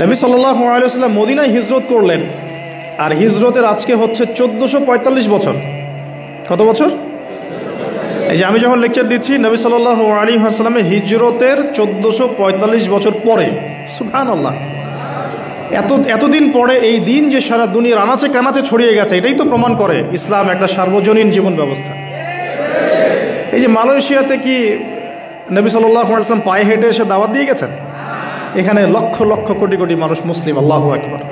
নবী সাল্লাল্লাহু আলাইহি ওয়াসাল্লাম মদিনায় হিজরত করলেন, আর হিজরতের আজকে হচ্ছে 1445 বছর। কত বছর? এই যে আমি যখন লেকচার দিচ্ছি, নবী সাল্লাল্লাহু আলাইহি ওয়াসাল্লামের হিজরতের 1445 বছর পরে। সুবহানাল্লাহ। এতদিন পরে এই দিন যে সারা দুনিয়ার আনাচে কানাচে ছড়িয়ে গেছে, এটাই তো প্রমাণ করে ইসলাম একটা সার্বজনীন জীবন ব্যবস্থা। এই যে মালয়েশিয়াতে কি নবী সাল্লাল্লাহু আলাইহি ওয়াসাল্লাম পায়ে হেঁটে এসে দাওয়াত দিয়ে গেছেন? এখানে লক্ষ লক্ষ কোটি কোটি মানুষ মুসলিম, আল্লাহু আকবার।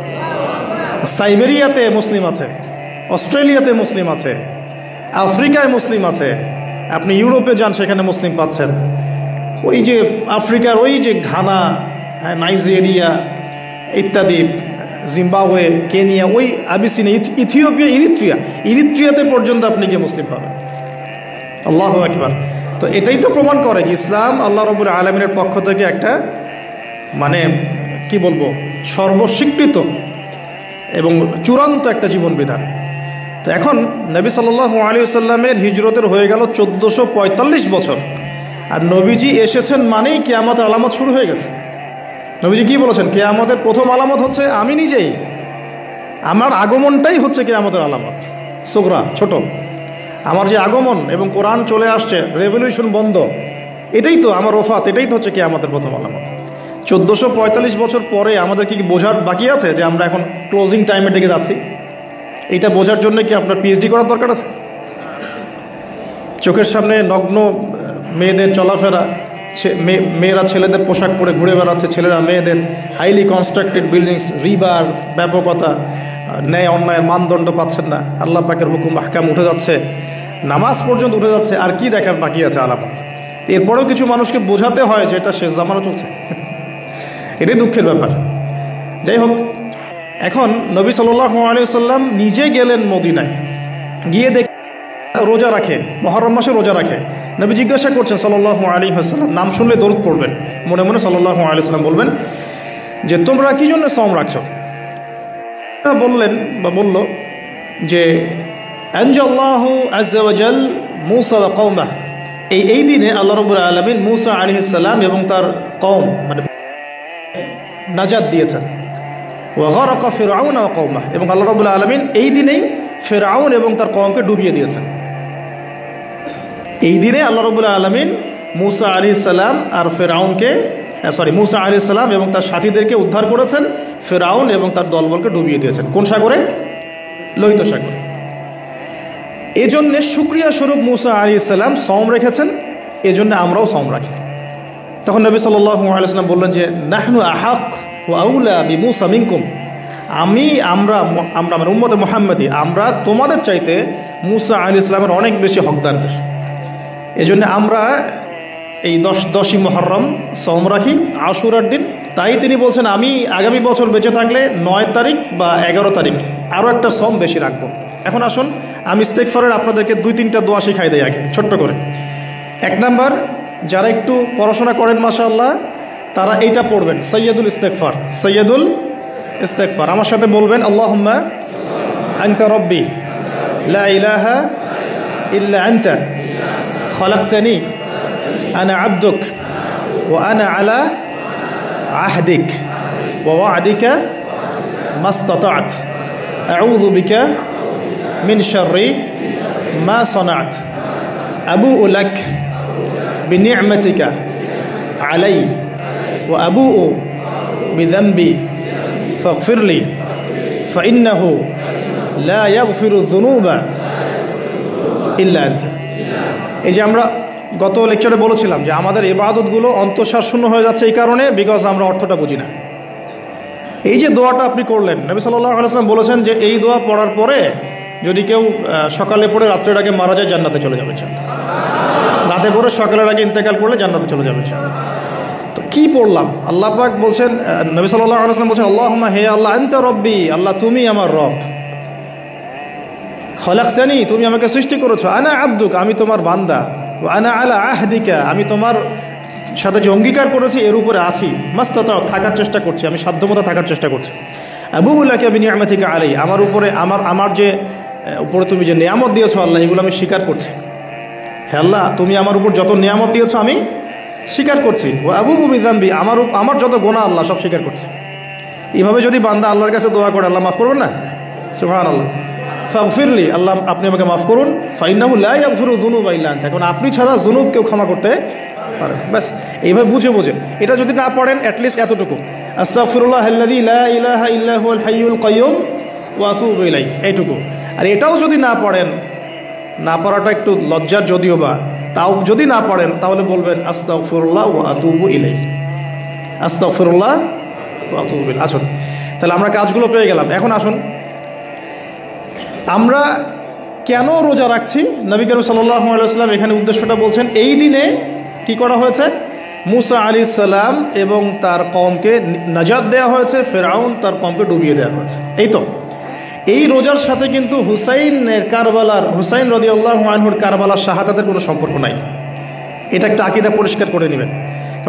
সাইবেরিয়াতে মুসলিম আছে, অস্ট্রেলিয়াতে মুসলিম আছে, আফ্রিকায় মুসলিম আছে, আপনি ইউরোপে যান সেখানে মুসলিম পাচ্ছেন। ওই যে আফ্রিকার ওই যে ঘানা, নাইজেরিয়া ইত্যাদি, জিম্বাবুয়ে, কেনিয়া, ওই আবিসিনিয়া, ইথিওপিয়া, ইরিত্রিয়াতে পর্যন্ত আপনি গিয়ে মুসলিম পাবেন। আল্লাহু আকবার। তো এটাই তো প্রমাণ করে যে ইসলাম আল্লাহ রাব্বুল আলামিনের পক্ষ থেকে একটা মানে কি বলবো, সর্বস্বীকৃত এবং চূড়ান্ত একটা জীবন বিধান। তো এখন নবী সাল্লাল্লাহু আলাইহি ওয়াসাল্লামের হিজরতের হয়ে গেল 1445 বছর, আর নবীজি এসেছেন মানেই কিয়ামতের আলামত শুরু হয়ে গেছে। নবীজি কি বলেছেন? কিয়ামতের প্রথম আলামত হচ্ছে আমি নিজেই, আমার আগমনটাই হচ্ছে কিয়ামতের আলামত সুগরা, ছোট। আমার যে আগমন এবং কোরআন চলে আসছে, রেভলিউশন বন্ধ, এটাই তো আমার ওফাত, এটাই তো হচ্ছে কিয়ামতের প্রথম আলামত। 1445 বছর পরে আমাদের কি বোঝার বাকি আছে যে আমরা এখন ক্লোজিং টাইমের দিকে যাচ্ছি? এইটা বোঝার জন্য কি আপনার পিএইচডি করার দরকার আছে? চোখের সামনে নগ্ন মেয়েদের চলাফেরা, মেয়েরা ছেলেদের পোশাক পরে ঘুরে বেড়াচ্ছে, ছেলেরা মেয়েদের, হাইলি কনস্ট্রাক্টেড বিল্ডিংস, রিবার ব্যাপকতা, ন্যায় অন্যায়ের মানদণ্ড পাচ্ছেন না, আল্লাহ পাকের হুকুম আহকাম উঠে যাচ্ছে, নামাজ পর্যন্ত উঠে যাচ্ছে, আর কি দেখার বাকি আছে আলামত? এরপরেও কিছু মানুষকে বোঝাতে হয় যে এটা শেষ জামানা চলছে। এটাই দুঃখের ব্যাপার। যাই হোক, এখন নবী সাল্লাল্লাহু আলাইহি ওয়াসাল্লাম নিজে গেলেন মদিনায়, গিয়ে দেখ রোজা রাখে, মুহররম মাসে রোজা রাখে। নবী জিজ্ঞাসা করছেন সাল্লাল্লাহু আলাইহি ওয়াসাল্লাম, নাম শুনলে দরুদ পড়বেন, মনে মনে সাল্লাল্লাহু আলাইহি ওয়াসাল্লাম বলবেন যে তোমরা কি জন্য সওম রাখছো? বললেন বা বলল যে আনজাল্লাহু আযজা ওয়া জাল মূসা ওয়া কওমাহ, এই দিনে আল্লাহ রাব্বুল আলামিন মূসা আলাইহিস সালাম এবং তার কওম মানে নাজাত দিয়েছেন। ওয়া গারাকা ফিরআউন ওয়া কওমাহ, এবং আল্লাহ রাব্বুল আলামিন এই দিনেই ফিরআউন এবং তার কওমকে ডুবিয়ে দিয়েছেন। এই দিনে আল্লাহ রাব্বুল আলামিন মূসা আলাইহিস সালাম আর ফিরআউনকে মূসা আলাইহিস সালাম এবং তার সাথীদেরকে উদ্ধার করেছেন, ফিরআউন এবং তার দলবলকে ডুবিয়ে দিয়েছেন। কোন সাগরে? লোহিত সাগরে। এজন্যে শুকরিয়া স্বরূপ মূসা আলাইহিস সালাম সওম রেখেছেন, এজন্য আমরাও সওম রাখি। তখন নবী সাল্লাল্লাহু আলাইহি ওয়াসাল্লাম বললেন যে নাহনু আহাক ওয়া আউলা বিমূসা মিনকুম, আমরা মানে উম্মতে মুহাম্মাদি, আমরা তোমাদের চাইতে মূসা আলাইহিস সালামের অনেক বেশি হকদার বেশি। এজন্য আমরা এই 10ই মুহররম সওম রাখি, আশুরার দিন। তাই তিনি বলছেন আমি আগামী বছর বেঁচে থাকলে 9 তারিখ বা 11 তারিখ আরও একটা সওম বেশি রাখবো। এখন আসুন আমি ইস্তেগফারের আপনাদেরকে 2-3টা দোয়া শিখাই দেই আগে ছোট্ট করে। 1 নাম্বার, যারা একটু পড়াশোনা করেন মাশাআল্লাহ, তারা এইটা পড়বেন, সৈয়দুল ইস্তেগফার। সৈয়দুল ইস্তেগফার আমার সাথে বলবেন, আল্লাহুম্মা আনতা রব্বি লা ইলাহা ইল্লা আনতা খলাকতানি আনা আবদুক ওয়া আনা আলা আহদিক ওয়া ওয়া'দিকা মাসতাতা'ত আউযু বিকা মিন শাররি মা সানা'ত আবু'ু লাক বিনি'মাতিকা আলাই ওয়া আবু'ু বিযানবি ফাগফিরলি ফাইন্নাহু লা ইয়াগফিরু যুনুবা ইল্লা আনতা। এই যে আমরা গত লেকচারে বলেছিলাম যে আমাদের ইবাদতগুলো অন্তঃসার শূন্য হয়ে যাচ্ছে এই কারণে, বিকজ আমরা অর্থটা বুঝি না। এই যে দোয়াটা আপনি করলেন, নবী সাল্লাল্লাহু আলাইহি ওয়াসাল্লাম বলেছেন যে এই দোয়া পড়ার পরে যদি কেউ সকালে পড়ে রাত্রের আগে মারা যায়, জান্নাতে চলে যাবে। রাতে পড়ে সকালের আগে ইন্তেকাল করলে জান্নাতে চলে যাবে। তো কি পড়লাম? আল্লাহ পাক বলছেন, নবী সাল্লাল্লাহু আলাইহি ওয়াসাল্লাম বলছেন আল্লাহুম্মা হে আল্লাহ আনতা রব্বি, আল্লাহ তুমি আমার রব, খলাকতানি তুমি আমাকে সৃষ্টি করেছো, আনা আবদুক আমি তোমার বান্দা, আনা আলা আহদিকা আমি তোমার সাথে যে অঙ্গীকার করেছি এর উপরে আছি, মাস্তাতা থাকার চেষ্টা করছি, আমি সাধ্যমতো থাকার চেষ্টা করছি, আবু'ু লাকা বিনি'মাতিকা আলাই আমার উপরে আমার যে উপরে তুমি যে নিয়ামত দিয়েছো আল্লাহ, এগুলো আমি স্বীকার করছি। হে আল্লাহ তুমি আমার উপর যত নিয়ামত দিয়েছো আমি স্বীকার করছি, ও আবু'ু বিযানবি আমার যত গুনাহ আল্লাহ সব স্বীকার করছি। এইভাবে যদি বান্দা আল্লাহর কাছে দোয়া করে, আল্লাহ মাফ করবেন না? সুবহানাল্লাহ। ফাগফিরলি, আল্লাহ আপনি আমাকে মাফ করুন। ফাইন্নাহু লা ইয়াগফিরু যুনুবা ইল্লা আনতা, কারণ আপনি ছাড়া যুনুব কেউ ক্ষমা করতে পারেন। ব্যাস এইভাবে বুঝে বুঝে, এটা যদি না পড়েন অ্যাটলিস্ট এতটুকু, আস্তাগফিরুল্লাহাল্লাযী লা ইলাহা ইল্লা হুয়াল হাইয়ুল কাইয়্যুম ওয়া আতুবু ইলাইহি, এইটুকু। আর এটাও যদি না পড়েন, না পড়াটা একটু লজ্জার যদিও বা, তাও যদি না পড়েন তাহলে বলবেন আস্তাগফিরুল্লাহ ওয়া আতুবু ইলাইহি, আস্তাগফিরুল্লাহ ওয়া আতুবু ইলাইহি। আসুন তাহলে আমরা কাজগুলো পেয়ে গেলাম। এখন আসুন আমরা কেন রোজা রাখছি। নবী করিম সাল্লাল্লাহু আলাইহি ওয়াসাল্লাম এখানে উদ্দেশ্যটা বলছেন। এই দিনে কি করা হয়েছে? মুসা আলাইহিস সালাম এবং তার কওমকে নাজাত দেওয়া হয়েছে, ফেরাউন তার কওমকে ডুবিয়ে দেওয়া হয়েছে। এই তো এই রোজার সাথে কিন্তু হুসাইন রাদিয়াল্লাহু আনহুর কারবালার শাহাদাতের কোনো সম্পর্ক নাই। এটা একটা আকীদা পরিষ্কার করে নেবেন।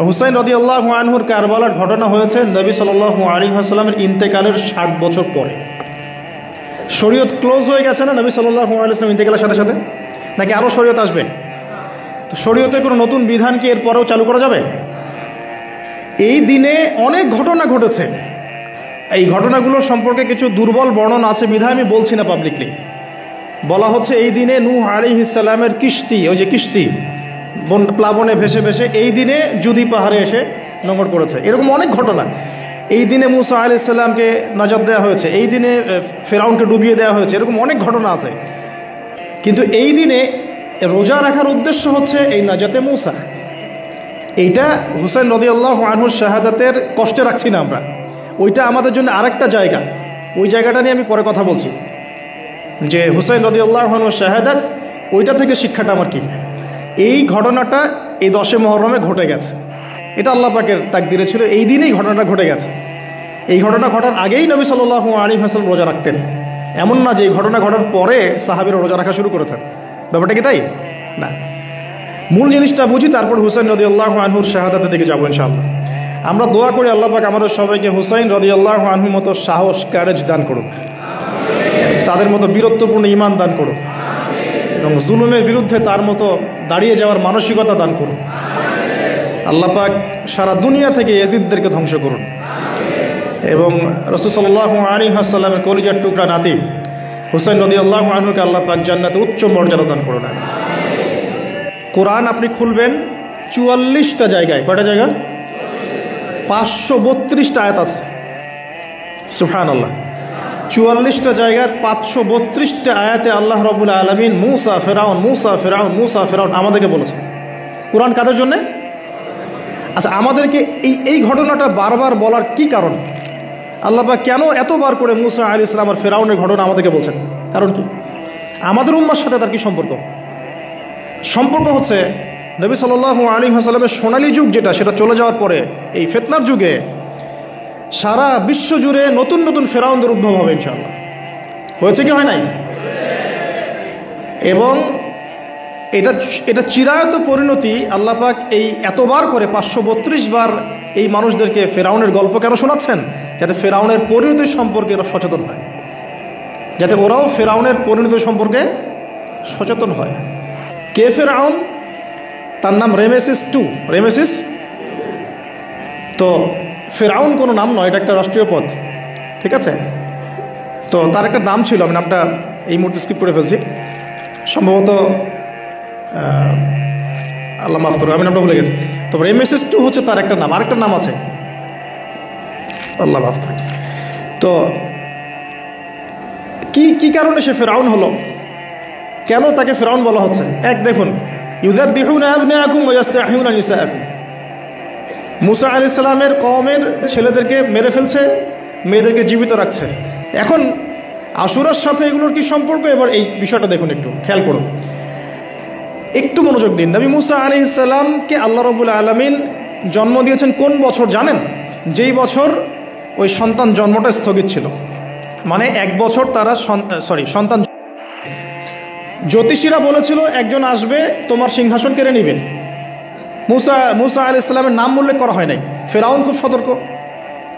হুসাইন রাদিয়াল্লাহু আনহুর কারবালার ঘটনা হয়েছে নবী সাল্লাল্লাহু আলাইহি ওয়াসাল্লামের ইন্তেকালের 60 বছর পরে। শরীয়ত ক্লোজ হয়ে গেছে না নবী সাল্লাল্লাহু আলাইহি ওয়াসাল্লাম ইন্তেকালের সাথে সাথে, নাকি আরও শরীয়ত আসবে? তো শরীয়তে কোনো নতুন বিধান কি এরপরেও চালু করা যাবে? এই দিনে অনেক ঘটনা ঘটেছে। এই ঘটনাগুলোর সম্পর্কে কিছু দুর্বল বর্ণনা আছে বিধায় আমি বলছি না পাবলিকলি। বলা হচ্ছে এই দিনে নূহ আলাইহিস সালামের কিস্তি, ওই যে কিস্তি প্লাবনে ভেসে ভেসে এই দিনে জুদি পাহাড়ে এসে নোঙর করেছে। এরকম অনেক ঘটনা। এই দিনে মুসা আলাইহিস সালামকে নাজাত দেওয়া হয়েছে, এই দিনে ফেরাউনকে ডুবিয়ে দেওয়া হয়েছে, এরকম অনেক ঘটনা আছে। কিন্তু এই দিনে রোজা রাখার উদ্দেশ্য হচ্ছে এই নাজাতে মুসা। এইটা হুসাইন রাদিয়াল্লাহু আনহুর শাহাদাতের কষ্টে রাখছি না আমরা, ওইটা আমাদের জন্য আরেকটা জায়গা। ওই জায়গাটা নিয়ে আমি পরে কথা বলছি, যে হুসাইন রাদিয়াল্লাহু আনহুর শাহাদাত, ওইটা থেকে শিক্ষাটা আমার কি। এই ঘটনাটা এই 10 মুহররমে ঘটে গেছে, এটা আল্লাহ পাকের তাকদিরে ছিল, এই দিনেই ঘটনাটা ঘটে গেছে। এই ঘটনা ঘটার আগেই নবী সাল্লাল্লাহু আলাইহি ওয়াসাল্লাম রোজা রাখতেন। এমন না যে এই ঘটনা ঘটার পরে সাহাবীরা রোজা রাখা শুরু করেছেন, ব্যাপারটা কি তাই না। মূল জিনিসটা বুঝি, তারপর হুসাইন রাদিয়াল্লাহু আনহুর শাহাদাতের দিকে যাবো ইনশাআল্লাহ। আমরা দোয়া করি আল্লাহ পাক আমাদের সবাইকে হুসাইন রাদিয়াল্লাহু আনহুর মতো সাহস, কারেজ দান করুন, তাদের মতো বীরত্বপূর্ণ ঈমান দান করুন, এবং জুলুমের বিরুদ্ধে তার মতো দাঁড়িয়ে যাওয়ার মানসিকতা দান করুন। আল্লাহ পাক সারা দুনিয়া থেকে ইয়াজিদদেরকে ধ্বংস করুন, এবং রাসূল সাল্লাল্লাহু আলাইহি ওয়াসাল্লামের কলিজার টুকরা নাতি হুসাইন রাদিয়াল্লাহু আনহুকে আল্লাহ পাক জান্নাতে উচ্চ মর্যাদা দান করুন। কোরআন আপনি খুলবেন 44টা জায়গায়, কয়টা জায়গা? 532টা আয়াত আছে। সুবহানাল্লাহ, 44টা জায়গার 532টা আয়াতে আল্লাহ রাব্বুল আলামিন মুসা ফেরাউন, মুসা ফেরাউন, মুসা ফেরাউন আমাদেরকে বলেছে। কোরআন কাদের জন্যে? আচ্ছা, আমাদেরকে এই ঘটনাটা বারবার বলার কি কারণ? আল্লাহ পাক কেন এতবার করে মুসা আলাইহিস সালাম আর ফেরাউনের ঘটনা আমাদেরকে বলছেন? কারণ কি? আমাদের উম্মার সাথে তার কি সম্পর্ক? সম্পর্ক হচ্ছে নবী সাল্লাল্লাহু আলাইহি ওয়াসাল্লামের সোনালী যুগ যেটা, সেটা চলে যাওয়ার পরে এই ফিতনার যুগে সারা বিশ্ব জুড়ে নতুন নতুন ফেরাউনদের উদ্ভব হবে ইনশাআল্লাহ। হয়েছে কি হয় নাই? এবং এটা চিরায়ত পরিণতি। আল্লাহ পাক এই এতবার করে 532 বার এই মানুষদেরকে ফেরাউনের গল্প কেন শোনাচ্ছেন? যাতে ফেরাউনের পরিণতি সম্পর্কে এরা সচেতন হয়, যাতে ওরাও ফেরাউনের পরিণতি সম্পর্কে সচেতন হয়। কে ফেরাউন? তার নাম রেমেসিস II। রেমেসিস, তো ফেরাউন কোনো নাম নয়, এটা একটা রাষ্ট্রীয় পদ, ঠিক আছে? তো তার একটা নাম ছিল, আমি নামটা এই মুহূর্তে স্কিপ করে ফেলছি, সম্ভবত আল্লাহ মাফ করুন, আমি নামটা ভুলে গেছি। তো রেমেসিস II হচ্ছে তার একটা নাম, আরেকটা নাম আছে, আল্লাহ মাফ করুন। তো কি কারণে সে ফেরাউন হলো? কেন তাকে ফেরাউন বলা হচ্ছে? এক দেখুন, ইউযাববিহুনা আবনাআকুম ওয়া ইস্তাহয়ুনা নিসাআকুম। মুসা আলাইহিস সালামের কওমের ছেলেদেরকে মেরে ফেলছে, মেয়েদেরকে জীবিত রাখছে। এখন আশুরার সাথে এগুলোর কি সম্পর্ক? এবার এই বিষয়টা দেখুন, একটু খেয়াল করুন, একটু মনোযোগ দিন। নবী মুসা আলাইহিস সালামকে আল্লাহ রাব্বুল আলামিন জন্ম দিয়েছেন কোন বছর জানেন? যেই বছর ওই সন্তান জন্মটা স্থগিত ছিল, মানে 1 বছর তারা সন্তান, জ্যোতিষীরা বলেছিল একজন আসবে তোমার সিংহাসন কেড়ে নিবে। মুসা আলাইহিস সালামের নাম উল্লেখ করা হয় নাই। ফেরাউন খুব সতর্ক,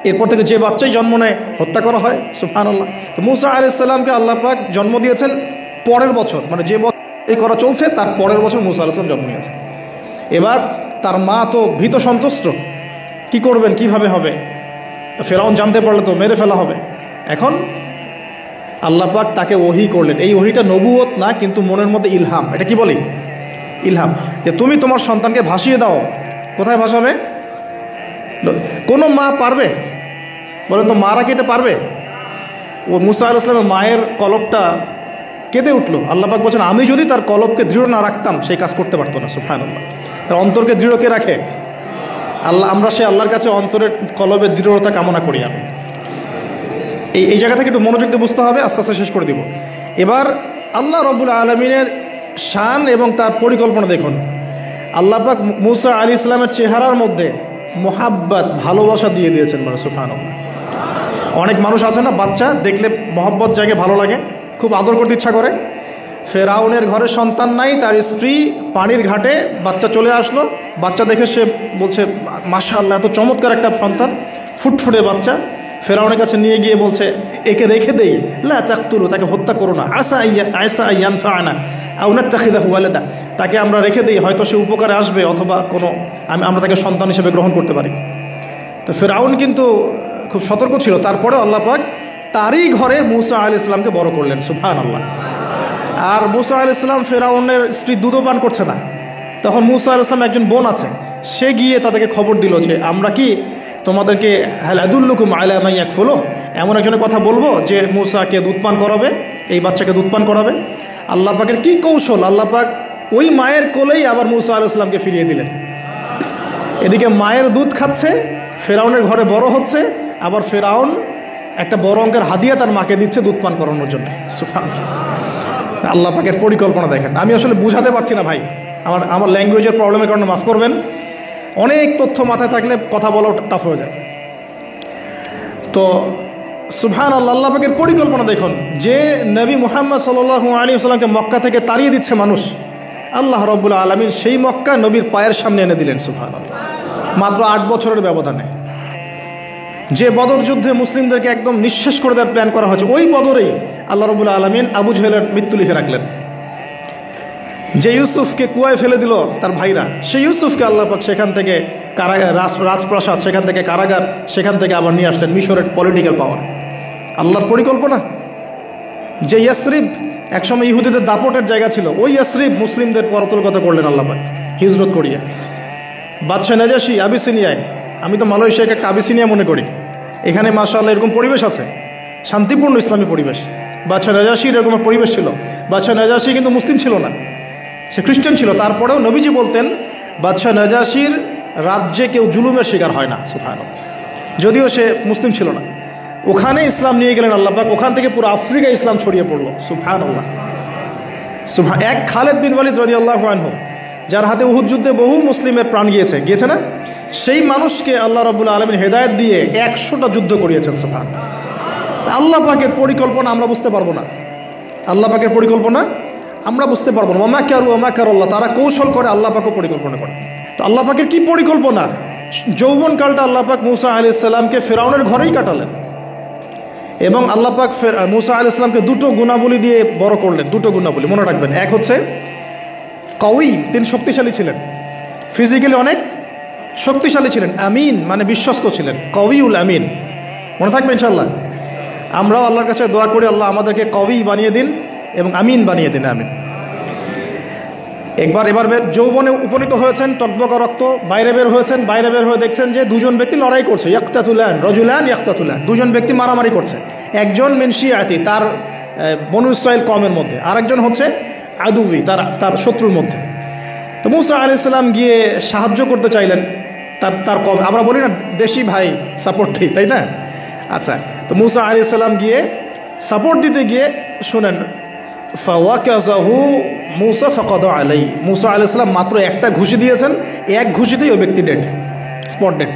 এরপর থেকে যে বাচ্চাই জন্ম নেয় হত্যা করা হয়। সুবহানাল্লাহ। তো মুসা আলাইহিস সালামকে আল্লাহ পাক জন্ম দিয়েছেন পরের বছর, মানে যে বছর এই করা চলছে তার পরের বছর মুসা আলাইহিস সালাম জন্ম নিয়েছে। এবার তার মা তো ভীত সন্ত্রস্ত, কি করবেন, কিভাবে হবে। ফেরাউন জানতে পারলে তো মেরে ফেলা হবে। এখন আল্লাহ পাক তাকে ওহী করলেন। এই ওহীটা নবুয়ত না, কিন্তু মনের মধ্যে ইলহাম। এটা কি বলি? ইলহাম। যে তুমি তোমার সন্তানকে ভাসিয়ে দাও। কোথায় ভাসাবে? কোনো মা পারবে? বলেন তো, মারা কি এটা পারবে? ও মুসা আলাইহিস সালামের মায়ের কলবটা কেঁদে উঠলো। আল্লাহ পাক বলছেন, আমি যদি তার কলবকে দৃঢ় না রাখতাম সেই কাজ করতে পারতো না। সুবহানাল্লাহ। তার অন্তরকে দৃঢ় কে রাখে? আল্লাহ। আমরা সে আল্লাহর কাছে অন্তরের কলবের দৃঢ়তা কামনা করি। আমি এই জায়গা থেকে একটু মনোযোগ দিয়ে বুঝতে হবে, আস্তে আস্তে শেষ করে দিব। এবার আল্লাহ রাব্বুল আলামিনের শান এবং তার পরিকল্পনা দেখুন। আল্লাহ পাক মুসা আলাইহিস সালামের চেহারার মধ্যে মোহাব্বত, ভালোবাসা দিয়ে দিয়েছেন। মানে সুবহানাল্লাহ। অনেক মানুষ আছে না, বাচ্চা দেখলে মহব্বত জায়গায় ভালো লাগে, খুব আদর করতে ইচ্ছা করে। ফেরাউনের ঘরে সন্তান নাই, তার স্ত্রী পানির ঘাটে, বাচ্চা চলে আসলো। বাচ্চা দেখে সে বলছে, মাশাআল্লাহ, এত চমৎকার একটা সন্তান, ফুটফুটে বাচ্চা। ফেরাউনের কাছে নিয়ে গিয়ে বলছে, একে রেখে দেই, লা তাকতুলু, তাকে হত্যা করো না, আসা ইয়ানফা'না আও নাত্তাখিযাহু ওয়ালাদা, তাকে আমরা রেখে দেই, হয়তো সে উপকারে আসবে, অথবা কোনো আমরা তাকে সন্তান হিসেবে গ্রহণ করতে পারি। তো ফেরাউন কিন্তু খুব সতর্ক ছিল। তারপরেও আল্লাহ পাক তারই ঘরে মুসা আলাইহিস সালামকে বড় করলেন। সুবহানাল্লাহ। আর মুসা আলাইহিস সালাম ফেরাউনের স্ত্রী দুধও পান করছে না। তখন মুসা আলাইহিস সালাম একজন বোন আছে, সে গিয়ে তাদেরকে খবর দিল যে আমরা কি তোমাদেরকে হাল আদুল্লুকুম আলা মান ইয়াকফুলু, এমন একজনের কথা বলবো যে মুসাকে দুধ পান করাবে, এই বাচ্চাকে দুধ পান করাবে। আল্লাহ পাকের কি কৌশল! আল্লাহ পাক ওই মায়ের কোলেই আবার মুসা আলাইহিস সালামকে ফিরিয়ে দিলেন। এদিকে মায়ের দুধ খাচ্ছে, ফেরাউনের ঘরে বড় হচ্ছে, আবার ফেরাউন একটা বড় অঙ্কের হাদিয়া তার মাকে দিচ্ছে দুধ পান করানোর জন্য। সুবহানাল্লাহ। আল্লাহ পাকের পরিকল্পনা দেখেন। আমি আসলে বুঝাতে পারছি না ভাই, আমার ল্যাঙ্গুয়েজের প্রবলেমের কারণে মাফ করবেন। অনেক তথ্য মাথায় থাকলে কথা বলা টাফ হয়ে যায়। তো সুবহানাল্লাহ, আল্লাহ পাকের পরিকল্পনা দেখুন। যে নবী মুহাম্মদ সাল্লাল্লাহু আলাইহি ওয়াসাল্লামকে মক্কা থেকে তাড়িয়ে দিচ্ছে মানুষ, আল্লাহ রাব্বুল আলামিন সেই মক্কা নবীর পায়ের সামনে এনে দিলেন। সুবহানাল্লাহ। মাত্র 8 বছরের ব্যবধানে। যে বদর যুদ্ধে মুসলিমদেরকে একদম নিঃশেষ করে দেওয়ার প্ল্যান করা হয়েছে, ওই বদরেই আল্লাহ রাব্বুল আলামিন আবু জেহেলের মৃত্যু লিখে রাখলেন। যে ইউসুফকে কুয়ায় ফেলে দিল তার ভাইরা, সেই ইউসুফকে আল্লাহ পাক সেখান থেকে কারাগার, রাজপ্রাসাদ, সেখান থেকে কারাগার, সেখান থেকে আবার নিয়ে আসলেন মিশরের পলিটিক্যাল পাওয়ার। আল্লাহর পরিকল্পনা। যে ইয়াসরিব একসময় ইহুদিদের দাপটের জায়গা ছিল, ওই ইয়াসরিব মুসলিমদের পরতলগত করলেন আল্লাহ পাক হিজরত করিয়ে। বাদশাহ নাজাশি আবিসিনিয়ায়, আমি তো মালয়েশিয়াকে একটা আবিসিনিয়া মনে করি, এখানে মাশাআল্লাহ এরকম পরিবেশ আছে, শান্তিপূর্ণ ইসলামী পরিবেশ। বাদশাহ নাজাশির এরকম পরিবেশ ছিল। বাদশাহ নাজাশি কিন্তু মুসলিম ছিল না, সে খ্রিস্টান ছিল। তারপরেও নবীজি বলতেন, বাদশাহ নাজাশির রাজ্যে কেউ জুলুমের শিকার হয় না। সুবহানাল্লাহ। যদিও সে মুসলিম ছিল না, ওখানে ইসলাম নিয়ে গেলেন আল্লাহ পাক, ওখান থেকে পুরো আফ্রিকায় ইসলাম ছড়িয়ে পড়লো। সুবহানাল্লাহ। এক খালেদ বিন ওয়ালিদ রাদিয়াল্লাহু আনহু, যার হাতে উহুদ যুদ্ধে বহু মুসলিমের প্রাণ গিয়েছে না, সেই মানুষকে আল্লাহ রাব্বুল আলামিন হেদায়েত দিয়ে 100টা যুদ্ধ করিয়েছেন। সুবহানাল্লাহ। আল্লাহ পাকের পরিকল্পনা আমরা বুঝতে পারবো না। আল্লাহ পাকের পরিকল্পনা আমরা বুঝতে পারবো না। ওমা কারু ওমা কারুল্লাহ, তারা কৌশল করে, আল্লাহ পাকও পরিকল্পনা করে। তো আল্লাহ পাকের কি পরিকল্পনা! যৌবনকালটা আল্লাহ পাক মুসা আলাইহিস সালামকে ফেরাউনের ঘরেই কাটালেন, এবং আল্লাহ পাক মুসা আলাইহিস সালামকে 2টো গুণাবলী দিয়ে বড় করলেন। 2টো গুণাবলী মনে রাখবেন। এক হচ্ছে কওয়ী, তিনি শক্তিশালী ছিলেন, ফিজিক্যালি অনেক শক্তিশালী ছিলেন। আমিন মানে বিশ্বস্ত ছিলেন, কওয়ীউল আমিন, মনে থাকবে ইনশাআল্লাহ। আমরাও আল্লাহর কাছে দোয়া করি, আল্লাহ আমাদেরকে কওয়ী বানিয়ে দিন এবং আমিন বানিয়ে দিন। আমিন। এবার যৌবনে উপনীত হয়েছেন, টকবকা রক্ত, বাইরে বের হয়েছেন। বাইরে বের হয়ে দেখছেন যে 2জন ব্যক্তি লড়াই করছে, ইয়াক্তাতুলান রজুলান ইয়াক্তাতুলান, 2জন ব্যক্তি মারামারি করছে। একজন মিন শিয়াতি, তার বনু ইসরাইল কওমের মধ্যে, আরেকজন হচ্ছে আদুবি, তার শত্রুর মধ্যে। তো মুসা আলাইহিস সালাম গিয়ে সাহায্য করতে চাইলেন তার কওম। আমরা বলি না দেশি ভাই সাপোর্ট দিই, তাই না? আচ্ছা, তো মুসা আলাইহিস সালাম গিয়ে সাপোর্ট দিতে গিয়ে শুনেন, ফাওয়াকাযাহু মুসা ফাকাদা আলাইহি, মুসা আলাইহিস সালাম মাত্র একটা ঘুষি দিয়েছেন, এক ঘুষিতেই ওই ব্যক্তি ডেড, স্পট ডেড।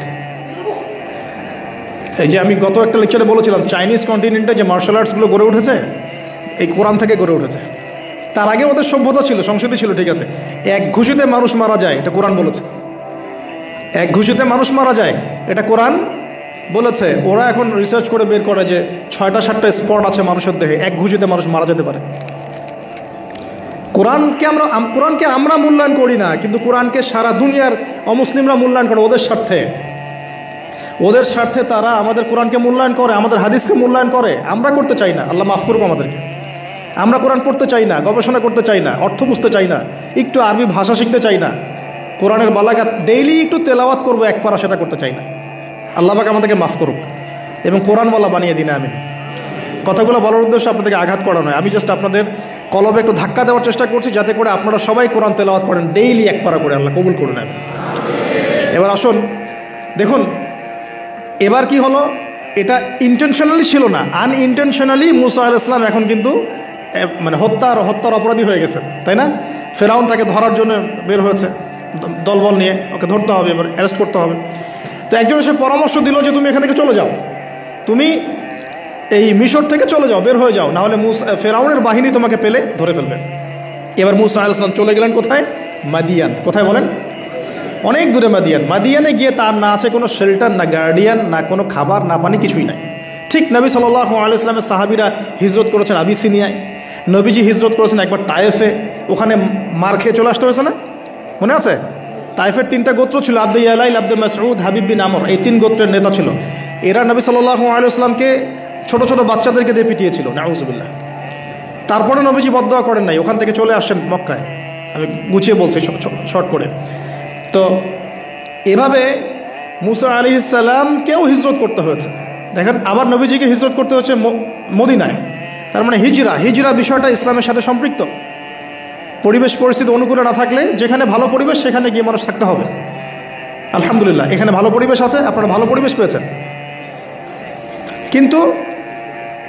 এই যে আমি গত একটা লেকচারে বলেছিলাম, চাইনিজ কন্টিনেন্টে যে মার্শাল আর্টসগুলো গড়ে উঠেছে, এই কোরআন থেকে গড়ে উঠেছে। তার আগে ওদের সভ্যতা ছিল, সংস্কৃতি ছিল, ঠিক আছে। এক ঘুষিতে মানুষ মারা যায়, এটা কোরআন বলেছে। এক ঘুষিতে মানুষ মারা যায়, এটা কোরআন বলেছে। ওরা এখন রিসার্চ করে বের করে যে 6টা-7টা স্পট আছে মানুষের দেহে, এক ঘুষিতে মানুষ মারা যেতে পারে। কোরআনকে আমরা মূল্যায়ন করি না, কিন্তু কোরআনকে সারা দুনিয়ার অমুসলিমরা মূল্যায়ন করে ওদের স্বার্থে। ওদের স্বার্থে তারা আমাদের কোরআনকে মূল্যায়ন করে, আমাদের হাদিসকে মূল্যায়ন করে। আমরা করতে চাই না, আল্লাহ মাফ করুক আমাদেরকে। আমরা কোরআন পড়তে চাই না, গবেষণা করতে চাই না, অর্থ বুঝতে চাই না, একটু আরবি ভাষা শিখতে চাই না, কোরআনের বালাগাত ডেইলি একটু তেলাওয়াত করবো এক পারা, সেটা করতে চাই না। আল্লাহ পাক আমাদেরকে মাফ করুক এবং কোরআনওয়ালা বানিয়ে দিন আমিন। কথাগুলো বলার উদ্দেশ্য আপনাদেরকে আঘাত করা নয়, আমি জাস্ট আপনাদের কলবে একটু ধাক্কা দেওয়ার চেষ্টা করছি, যাতে করে আপনারা সবাই কোরআন তেলাওয়াত করেন ডেইলি এক পারা করে। আল্লাহ কবুল করে নেন। এবার আসুন দেখুন, এবার কি হলো, এটা ইন্টেনশনালি ছিল না, আনইনটেনশনালি মুসা আলাইহিস সালাম এখন কিন্তু মানে হত্যার অপরাধী হয়ে গেছে, তাই না? ফেরাউন তাকে ধরার জন্য বের হয়েছে দলবল নিয়ে, ওকে ধরতে হবে, এবার অ্যারেস্ট করতে হবে। তো একজন এসে পরামর্শ দিল যে তুমি এখান থেকে চলে যাও, তুমি এই মিশর থেকে চলে যাও, বের হয়ে যাও, নাহলে ফেরাউনের বাহিনী তোমাকে পেলে ধরে ফেলবে। এবার মুসা আলাইহিস সালাম চলে গেলেন কোথায়? মাদিয়ান। কোথায় বলেন? অনেক দূরে মাদিয়ান। মাদিয়ানে গিয়ে তার না আছে কোনো শেল্টার, না গার্ডিয়ান, না কোনো খাবার, না পানি, কিছুই নাই। ঠিক নবী সাল্লাল্লাহু আলাইহি ওয়াসাল্লামের সাহাবীরা হিজরত করেছেন আবিসিনিয়ায়, নবীজি হিজরত করেছেন একবার তায়েফে, ওখানে মার খেয়ে চলে আসতে হয়েছে না? মনে আছে? তায়েফের 3টা গোত্র ছিল, আব্দুল ইয়ালাইল, আব্দুল মাসউদ, হাবিব বিন আমর, এই 3 গোত্রের নেতা ছিল। এরা নবী সাল্লাল্লাহু আলাইহি ওয়াসাল্লামকে ছোট ছোট বাচ্চাদেরকে দিয়ে পিটিয়েছিল, নাউযুবিল্লাহ। তারপরে নবীজি বদদোয়া করেন নাই, ওখান থেকে চলে আসছেন মক্কায়। আমি গুছিয়ে বলছি শর্ট করে। তো এভাবে মুসা আলাইহিস সালামকেও হিজরত করতে হয়েছে। দেখেন, আবার নবীজিকে হিজরত করতে হচ্ছে মদিনায়। তার মানে হিজরা বিষয়টা ইসলামের সাথে সম্পৃক্ত। পরিবেশ পরিস্থিতি অনুকূলে না থাকলে, যেখানে ভালো পরিবেশ সেখানে গিয়ে মানুষ থাকতে হবে। আলহামদুলিল্লাহ, এখানে ভালো পরিবেশ আছে, আপনারা ভালো পরিবেশ পেয়েছেন। কিন্তু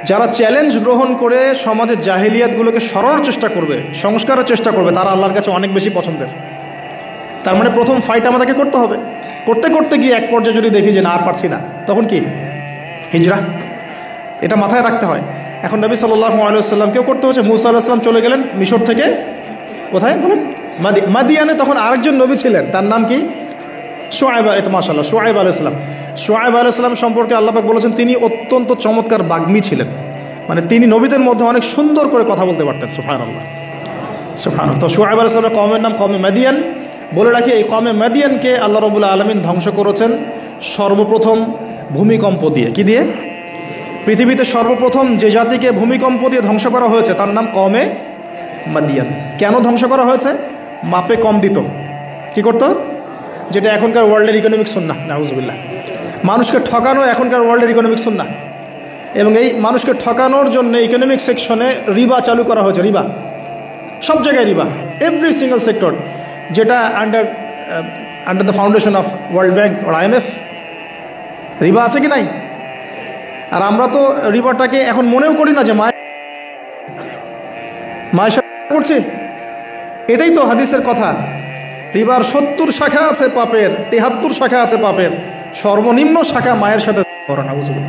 যারা চ্যালেঞ্জ গ্রহণ করে সমাজের জাহিলিয়াতগুলোকে সরানোর চেষ্টা করবে, সংস্কারের চেষ্টা করবে, তারা আল্লাহর কাছে অনেক বেশি পছন্দের। তার মানে প্রথম ফাইট আমাদেরকে করতে হবে। করতে করতে গিয়ে এক পর্যায়ে যদি দেখি যে না, আর পারছি না, তখন কি? হিজরা। এটা মাথায় রাখতে হয়। এখন নবী সাল্লাল্লাহু আলাইহি ওয়াসাল্লামকেও করতে হচ্ছে। মুসা আলাইহিস সালাম চলে গেলেন মিশর থেকে কোথায় বলেন? মাদিয়ানে। তখন আরেকজন নবী ছিলেন, তার নাম কি? শুআয়ব। মাশাআল্লাহ, শুআয়ব আলাইহিস সালাম। শুআয়ব আলাইহিস সালাম সম্পর্কে আল্লাহ পাক বলেছেন তিনি অত্যন্ত চমৎকার বাগ্মী ছিলেন। মানে তিনি নবীদের মধ্যে অনেক সুন্দর করে কথা বলতে পারতেন। সুবহানাল্লাহ, সুবহানাল্লাহ। তো শুআয়ব আলাইহিস সালামের কওমের নাম কওমে মাদিয়ান। বলে রাখি, এই কওমে মাদিয়ানকে আল্লাহ রাব্বুল আলামিন ধ্বংস করেছেন সর্বপ্রথম ভূমিকম্প দিয়ে। কি দিয়ে? পৃথিবীতে সর্বপ্রথম যে জাতিকে ভূমিকম্প দিয়ে ধ্বংস করা হয়েছে তার নাম কওমে মাদিয়ান। কেন ধ্বংস করা হয়েছে? মাপে কম দিত। কি করতো? যেটা এখনকার ওয়ার্ল্ডের ইকোনমিক সুন্নাহ, নাউযুবিল্লাহ। মানুষকে ঠকানো এখনকার ওয়ার্ল্ডের ইকোনমিক সুন্নাহ। এবং এই মানুষকে ঠকানোর জন্য ইকোনমিক সেকশনে রিবা চালু করা হয়েছে। রিবা, সব জায়গায় রিবা, এভরি সিঙ্গল সেক্টর, যেটা under the foundation of World Bank আর IMF। রিবা আছে কি নাই? আর আমরা তো রিবাটাকে এখন মনেও করি না যে মায়ের সাথে করছি। এটাই তো হাদিসের কথা। রিবার 70 শাখা আছে পাপের, 73 শাখা আছে পাপের, সর্বনিম্ন শাখা মায়ের সাথে করা। না বুঝলি?